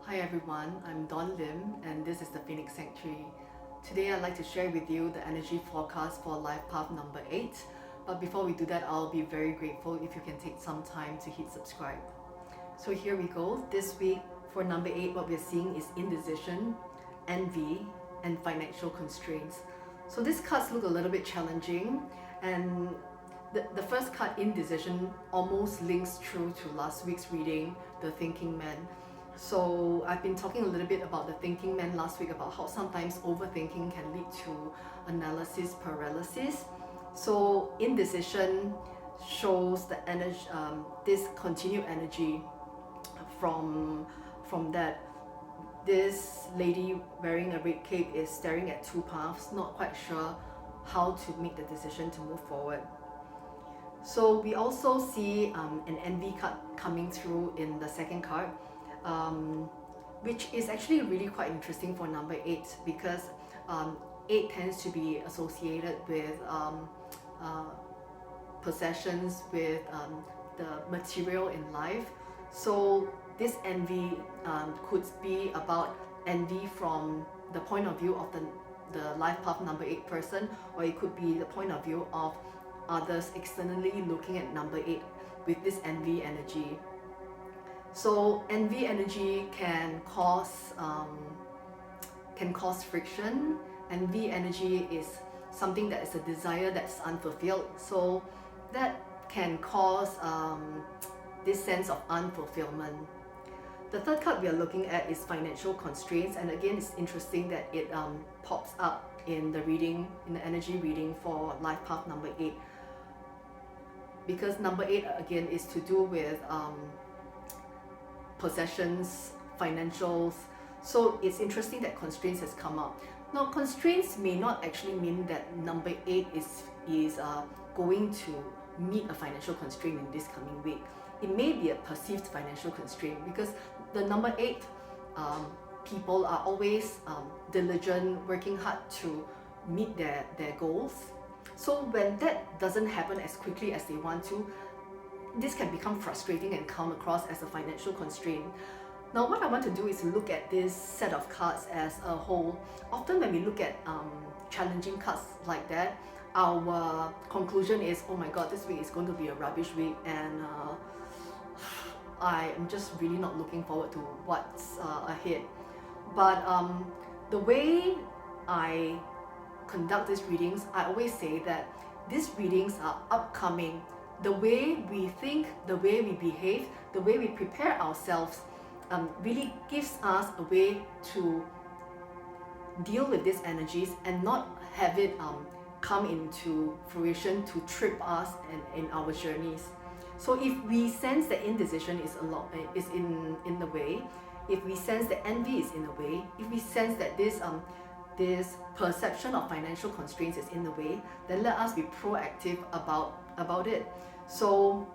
Hi everyone, I'm Dawn Lim and this is the Phoenix Sanctuary. Today I'd like to share with you the energy forecast for Life Path number 8. But before we do that, I'll be very grateful if you can take some time to hit subscribe. So here we go. This week for number 8, what we're seeing is indecision, envy, and financial constraints. So these cards look a little bit challenging, and the first card, indecision, almost links through to last week's reading, the thinking man. So I've been talking a little bit about the thinking man last week, about how sometimes overthinking can lead to analysis paralysis. So indecision shows the energy, this continued energy from that. This lady wearing a red cape is staring at two paths, not quite sure how to make the decision to move forward. So we also see an envy card coming through in the second card, which is actually really quite interesting for number 8, because 8 tends to be associated with possessions, with the material in life. So this envy could be about envy from the point of view of the life path number 8 person, or it could be the point of view of others externally looking at number 8 with this envy energy. So envy energy can cause friction. Envy energy is something that is a desire that's unfulfilled, so that can cause this sense of unfulfillment. The third card we are looking at is financial constraints, and again it's interesting that it pops up in the reading, in the energy reading for life path number 8, because number 8 again is to do with possessions, financials. So it's interesting that constraints has come up. Now constraints may not actually mean that number 8 is going to meet a financial constraint in this coming week. It may be a perceived financial constraint, because the number 8 people are always diligent, working hard to meet their goals. So when that doesn't happen as quickly as they want to, this can become frustrating and come across as a financial constraint. Now what I want to do is look at this set of cards as a whole. Often when we look at challenging cards like that, our conclusion is, oh my god, this week is going to be a rubbish week, and I am just really not looking forward to what's ahead. But the way I conduct these readings, I always say that these readings are upcoming. The way we think, the way we behave, the way we prepare ourselves really gives us a way to deal with these energies and not have it come into fruition to trip us in our journeys. So if we sense that indecision is in the way, if we sense that envy is in the way, if we sense that this perception of financial constraints is in the way, then let us be proactive about it. So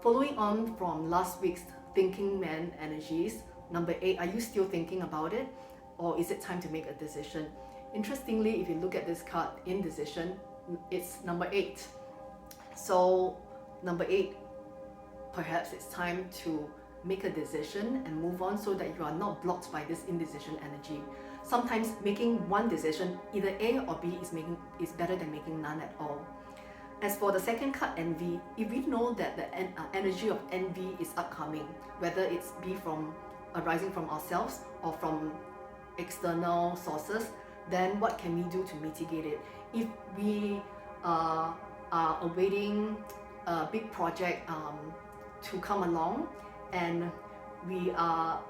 following on from last week's thinking man energies, number 8, are you still thinking about it, or is it time to make a decision? Interestingly, if you look at this card, indecision, it's number 8. So number 8, perhaps it's time to make a decision and move on, so that you are not blocked by this indecision energy. Sometimes making one decision, either A or B, is better than making none at all. As for the second card, envy, if we know that the energy of envy is upcoming, whether it's arising from ourselves or from external sources, then what can we do to mitigate it? If we are awaiting a big project to come along, and we are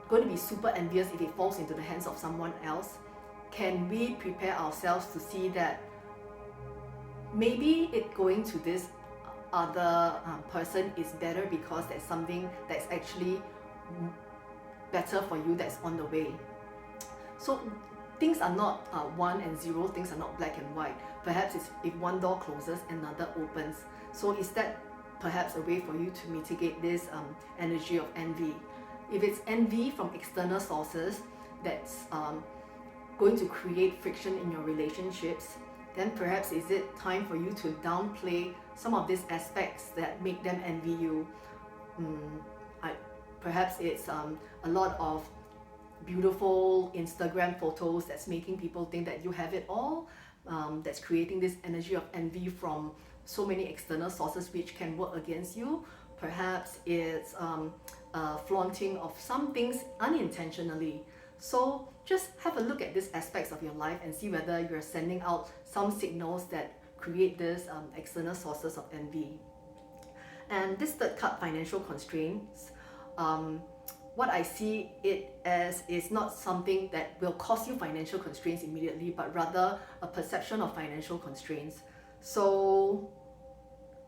going to be super envious if it falls into the hands of someone else, can we prepare ourselves to see that maybe it going to this other person is better, because there's something that's actually better for you that's on the way. So things are not 1 and 0, things are not black and white. Perhaps it's if one door closes, another opens. So is that perhaps a way for you to mitigate this energy of envy? If it's envy from external sources that's going to create friction in your relationships, then perhaps is it time for you to downplay some of these aspects that make them envy you. Perhaps it's a lot of beautiful Instagram photos that's making people think that you have it all, that's creating this energy of envy from so many external sources which can work against you. Perhaps it's flaunting of some things unintentionally. So just have a look at these aspects of your life and see whether you're sending out some signals that create these external sources of envy. And this third card, financial constraints, what I see it as is not something that will cause you financial constraints immediately, but rather a perception of financial constraints. So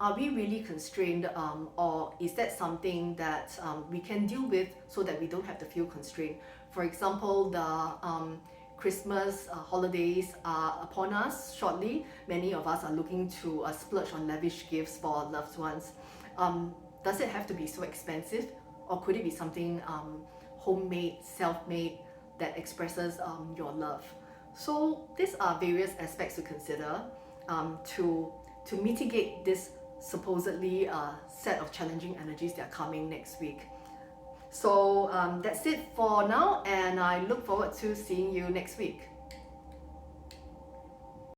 are we really constrained, or is that something that we can deal with so that we don't have to feel constrained? For example, the Christmas holidays are upon us shortly. Many of us are looking to splurge on lavish gifts for our loved ones. Does it have to be so expensive, or could it be something homemade, self-made, that expresses your love? So these are various aspects to consider to mitigate this supposedly set of challenging energies that are coming next week. So that's it for now, and I look forward to seeing you next week.